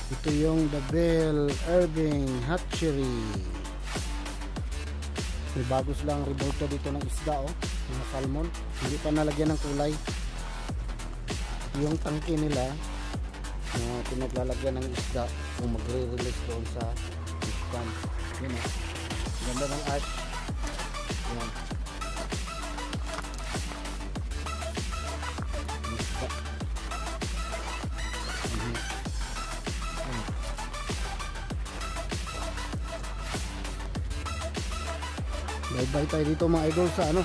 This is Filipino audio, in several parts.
Ito yung The Bell Irving Hatchery. May bagos lang revolto dito ng isda, oh, mga salmon. Hindi pa nalagyan ng kulay. Yung tangke nila na pinaglalagyan ng isda kung magre-release doon sa fish pond. Yun, oh. Ganda ng art. Yan. Isda. Bye-bye tayo dito mga idol sa ano,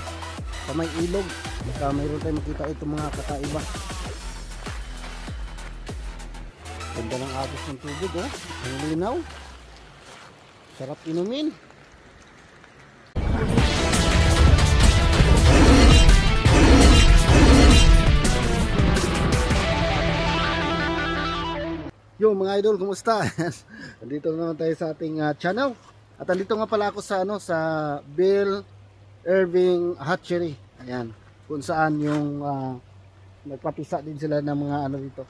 sa may ilog. Baka mayroon tayo makita itong mga kakaiba. Ganda ng agos ng tubig, oh. Ang linaw. Sarap inumin. Yo mga idol, kumusta? Nandito naman tayo sa ating channel. At andito nga pala ako sa ano, sa Bell Irving Hatchery. Ayan, kung saan yung nagpapisa din sila ng mga ano dito,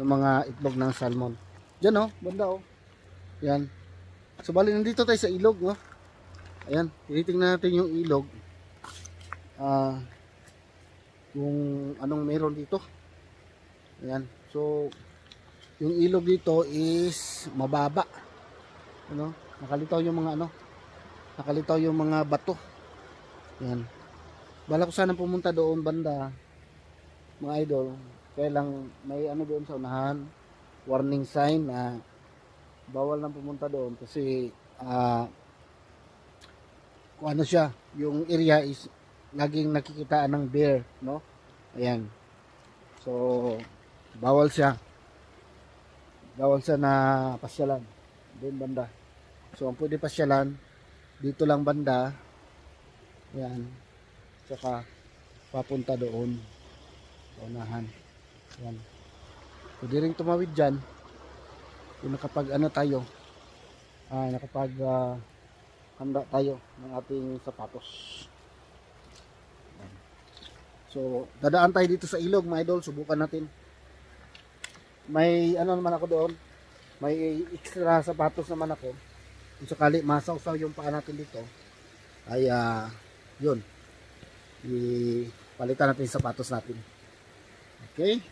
ng mga itlog ng salmon. Diyan, oh, banda, oh. Ayan. So bali nandito tayo sa ilog, no. Ayan, tinitingnan natin yung ilog. Kung anong meron dito. Ayan. So yung ilog dito is mababa. Ano? Nakalitaw yung mga ano, nakalitaw yung mga bato. Yan. Bala ko sana pumunta doon banda, mga idol. Kaya lang may ano doon sa unahan, warning sign na bawal nang pumunta doon kasi kung ano siya, yung area is laging nakikitaan ng bear, no? Ayan. So bawal siya. Bawal siya na pasyalan doon banda. So ang pwede pasyalan dito lang banda. Yan. Saka papunta doon sa unahan. Yan. Pwede rin tumawid dyan kung nakapag ano tayo, nakapag handa tayo ng ating sapatos. Yan. So dadaan tayo dito sa ilog mga idol. Subukan natin. May ano naman ako doon, may extra sapatos naman ako. Kung sakali masawsaw yung paa natin dito, ay yun, ipalitan natin yung sapatos natin. Okay,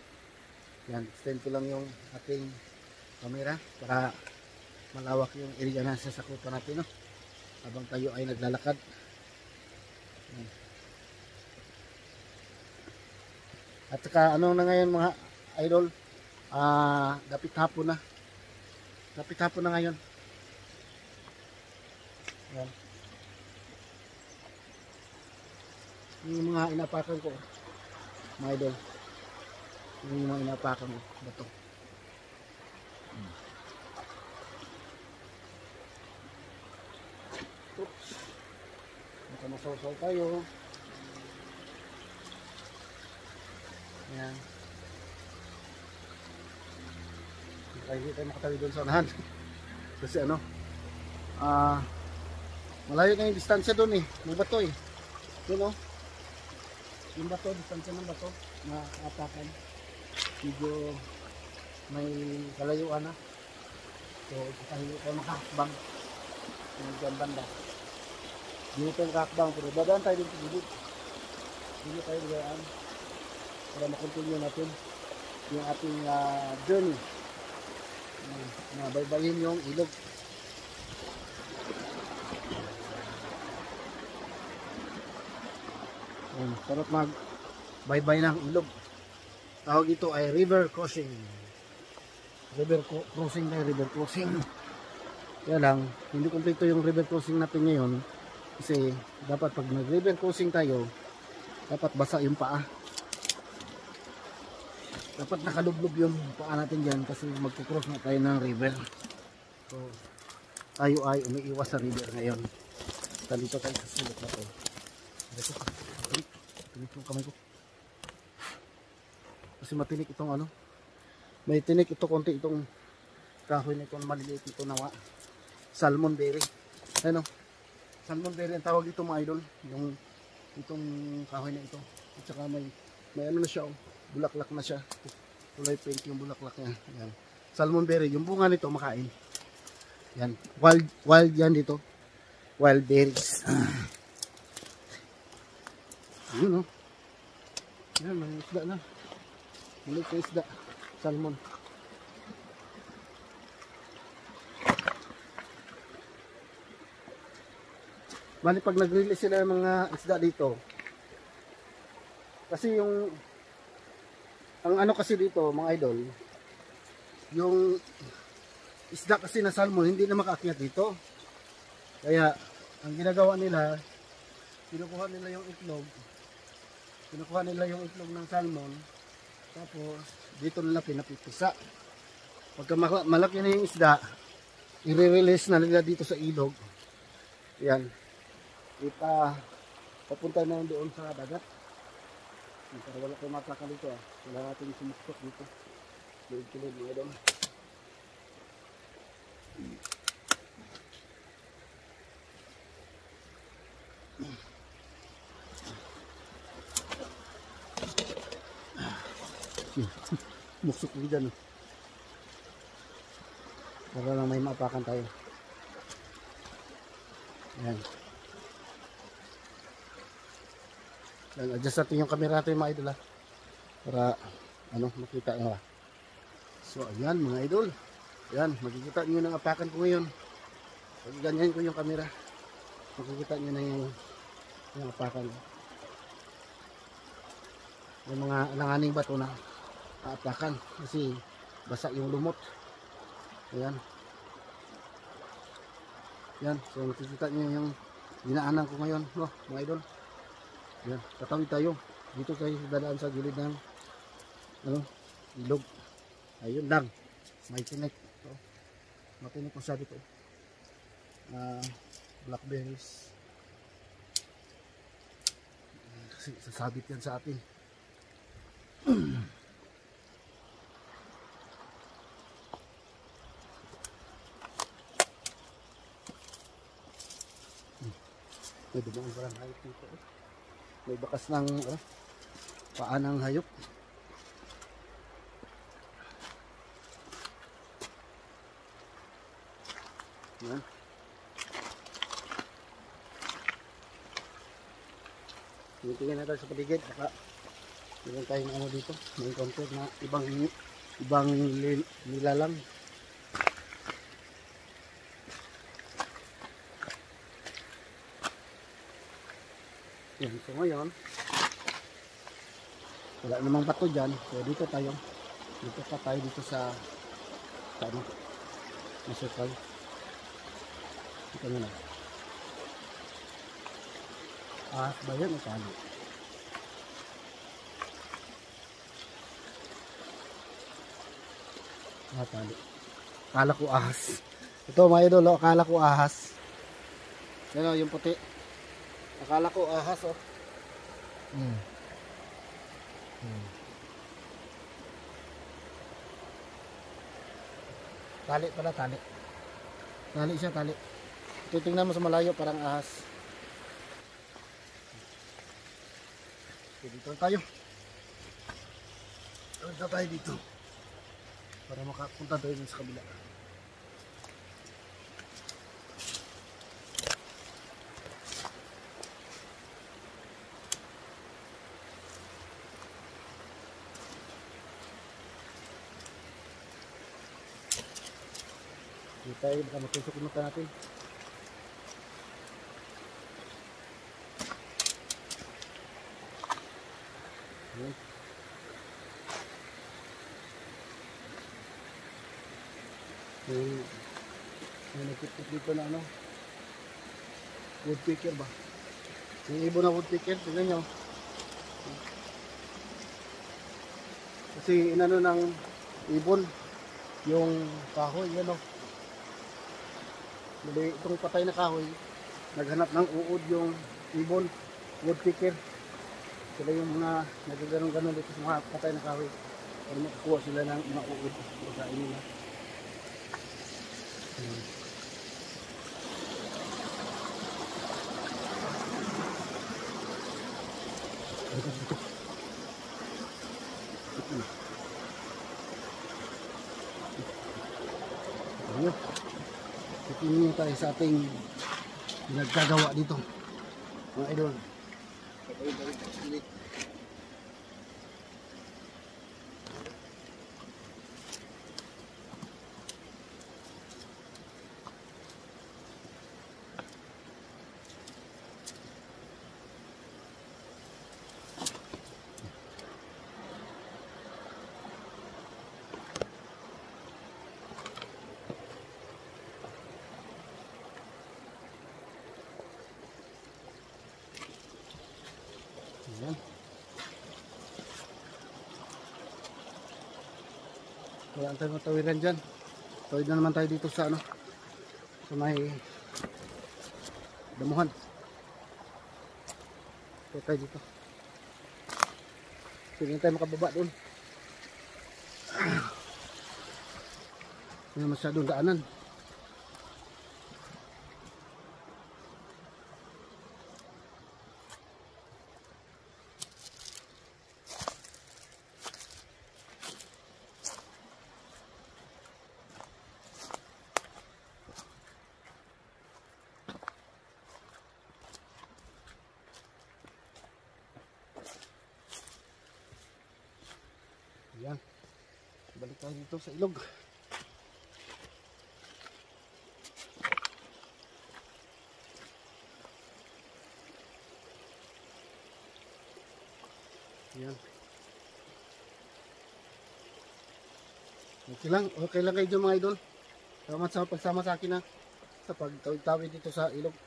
yan, extend ko lang yung ating camera para malawak yung area na sasakupan natin, no? Habang tayo ay naglalakad. Yan. At saka ano na ngayon mga idol, dapit hapon na. Dapit hapon na ngayon. Yan. Yung mga inapakan ko, mga idol. Yung mga inapakan ko, bato. Oops. Baka masaw-saw tayo. Yan. Hindi tayo makatawi doon sa unahan. Kasi ano, malayo na yung distansya doon, eh. May bato, eh. Doon, oh. Yung bato, distansya ng bato na atakan. Medyo may kalayuan na. So kahit tayo makakakbang yung dyan banda. Hindi tayo makakakbang, pero dadaan tayo din sa gilid. Hindi tayo dadaan para makontinue natin yung ating journey na baybayin yung ilog. Sarap mag baybay ng ilog. Tawag ito ay river crossing. River crossing na river crossing. Kaya lang, hindi kompleto yung river crossing natin ngayon. Kasi dapat pag nag river crossing tayo, dapat basa yung paa. Dapat nakalublog yung paa natin dyan kasi magkukross na tayo ng river. So, tayo ay umiiwas sa river ngayon. Dito tayo sa sulok na to. Dito, tinik yung kamay ko. Kasi matinik itong ano. May tinik ito konti itong kahoy na itong maliliit ito na salmon berry. Ano? Salmon berry ang tawag ito mga idol. Yung itong kahoy na ito. At saka may ano na siya, oh. Bulaklak na siya. Kulay pink yung bulaklak niya. Ayan. salmon berry. Yung bunga nito makain. Yan. Wild yan dito. Wild berries. Ayun, oh. Yan, may isda na. Maliit na isda. Salmon. Bali pag nag-release sila ng mga isda dito, kasi yung ang ano kasi dito mga idol, yung isda kasi na salmon hindi na makaakyat dito. Kaya ang ginagawa nila, kinukuha nila yung itlog ng salmon, tapos dito nila pinapipisa. Pagka malaki na yung isda, i-release na nila dito sa ilog. Yan. Papunta na doon sa dagat. Para wala tayong mataka dito. Wala natin sumuksok dito. Kilid mga doon. Muksok ko dyan. Para lang may maapakan tayo. Yan. Adjust natin yung camera natin mga idol, para makita nyo. So ayan mga idol, ayan, makikita nyo ng apakan ko ngayon. Pag ganyan ko yung camera, makikita nyo na yung apakan. Yung mga alanganing bato na apakan kasi basa yung lumot. Ayan. Yan, so makikita nyo yung dinaanan ko ngayon, no, mga idol. Yan, tatawid tayo. Dito tayo dadaan sa gilid ng ilog. Ayun lang. May tinik. So, matinik ko siya dito. Blackberries. Kasi sasabit yan sa atin. May dumaan parang hayop dito. May bakas ng paa ng hayop. Yan. Tingnan natin sa paligid. Baka meron tayong dito. May encounter na ibang nilalang. Yan, so ngayon wala namang bato dyan, so dito pa tayo dito sa circle. Ito na ba yan o tali? Tali. Akala ko ahas. Ito mga idol, akala ko ahas. Yan o, yung puti. Akala ko ahas, oh. Tali pala, tali. Tali siya, tali. Titingnan mo sa malayo, parang ahas. Okay, dito tayo. Dito tayo dito. Para makapunta tayo sa kabila. Dito tayo, baka matusok yung mata natin. Ayan. May nagkipit dito na woodpecker ba? Yung ibon na woodpecker, tignan nyo. Kasi inano ng ibon yung kahoy, yan o. Muli itong patay na kahoy, naghanap ng uod yung ibon, woodpecker. Sila yung mga nagaganon-ganon dito sa mga patay na kahoy para makakuha sila ng mga uod sa nila. Ayun. Continue tayo sa ating nagkagawa dito. Mga idol. Ayan. Wala tayong matawiran dyan. Tawid na naman tayo dito sa ano, sa may damuhan. Tawid tayo dito. Sige tayo makababa doon. Hindi masyadong daanan. Ayan. Balik tayo dito sa ilog. Ayan. Okay lang kayo dyan mga idol. Salamat sa pagsama sa akin sa pagtawid-tawid dito sa ilog.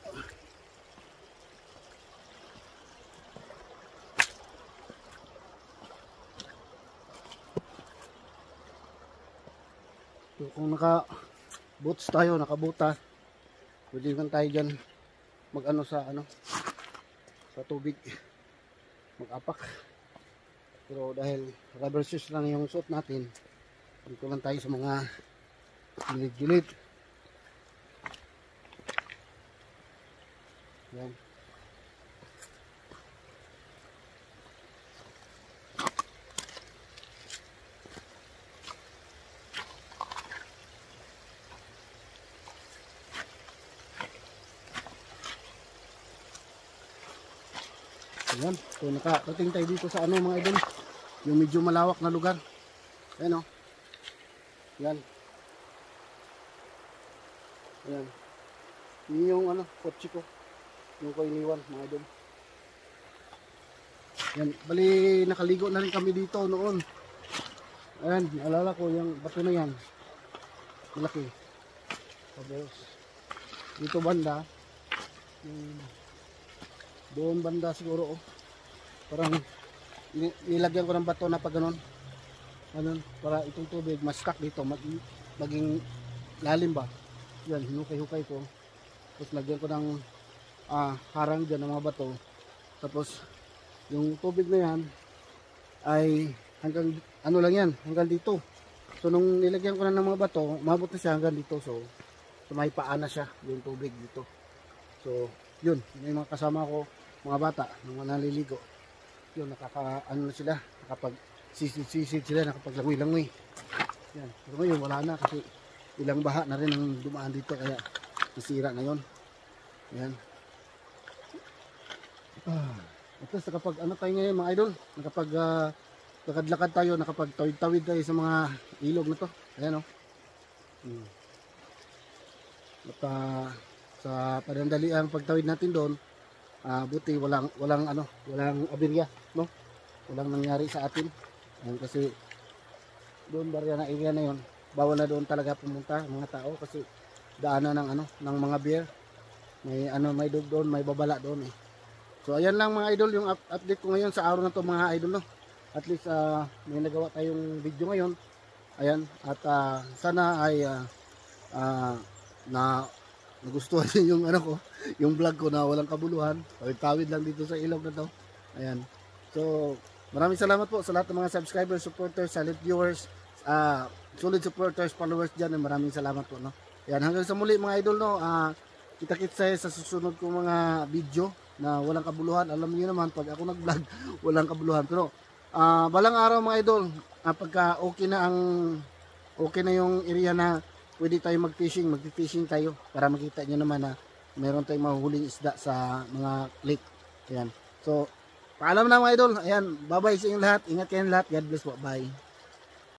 So, kung naka-boots tayo, nakabuta, pwede naman tayo dyan mag-ano sa sa tubig, mag-apak. Pero dahil rubber shoes lang yung suot natin, dito lang tayo sa mga gilid-gilid. Yan. Ayan, so nakarating tayo dito sa mga idol, yung medyo malawak na lugar. Ayan o. Ayan. Ayan. Yun yung kotse ko. Yung ko iniwan mga idol. Ayan, bali nakaligo na rin kami dito noon. Ayan, naalala ko yung bato na yan. Malaki. Tapos, dito banda, yung doon banda siguro parang nilagyan ko ng bato na pag ganun para itong tubig mas stuck dito, maging lalim ba. Yan, hinukay-hukay ko, tapos lagyan ko ng harang dyan ng mga bato, tapos yung tubig na yan ay hanggang lang yan, hanggang dito. So nung nilagyan ko na ng mga bato, umabot na siya hanggang dito. So may paan na siya yung tubig dito. So yun, may mga kasama ko, mga bata, nung naliligo, yun, na sila, nakapag sisid sila, nakapaglangoy-langoy. Yan, pero ngayon wala na kasi ilang baha na rin ang dumaan dito, kaya nasira na yun. Yan. Ito, nakapag tayo ngayon mga idol, nakapag lakad-lakad tayo, nakapag-tawid-tawid tayo sa mga ilog na to. Ayan o. At sa padandali ang pagtawid natin doon, buti walang aberya, no? Walang nangyari sa atin. Ayan, kasi doon barya na area na yon, bawal na doon talaga pumunta mga tao kasi daanan ng mga bear. May dog doon, may babala doon eh. So ayan lang mga idol yung update ko ngayon sa araw na to mga idol, no? At least may nagawa tayong video ngayon. Ayan, at sana ay nagustuhan niyo yung yung vlog ko na walang kabuluhan. Tawid lang dito sa ilog na to. Ayan. So, maraming salamat po sa lahat ng mga subscribers, supporters, silent viewers, solid supporters, followers dyan. Maraming salamat po, no? Ayan, hanggang sa muli mga idol, no? Kita-kits sa susunod kong mga video na walang kabuluhan. Alam niyo naman, pag ako nag-vlog, walang kabuluhan. Pero, balang araw mga idol, pagka okay na yung area na pwede tayo mag-fishing tayo para makita nyo naman na meron tayong mahuhuling isda sa mga lake. Ayan. So, paalam na mga idol. Ayan, bye-bye sa inyong lahat. Ingat kayong lahat. God bless po. Bye.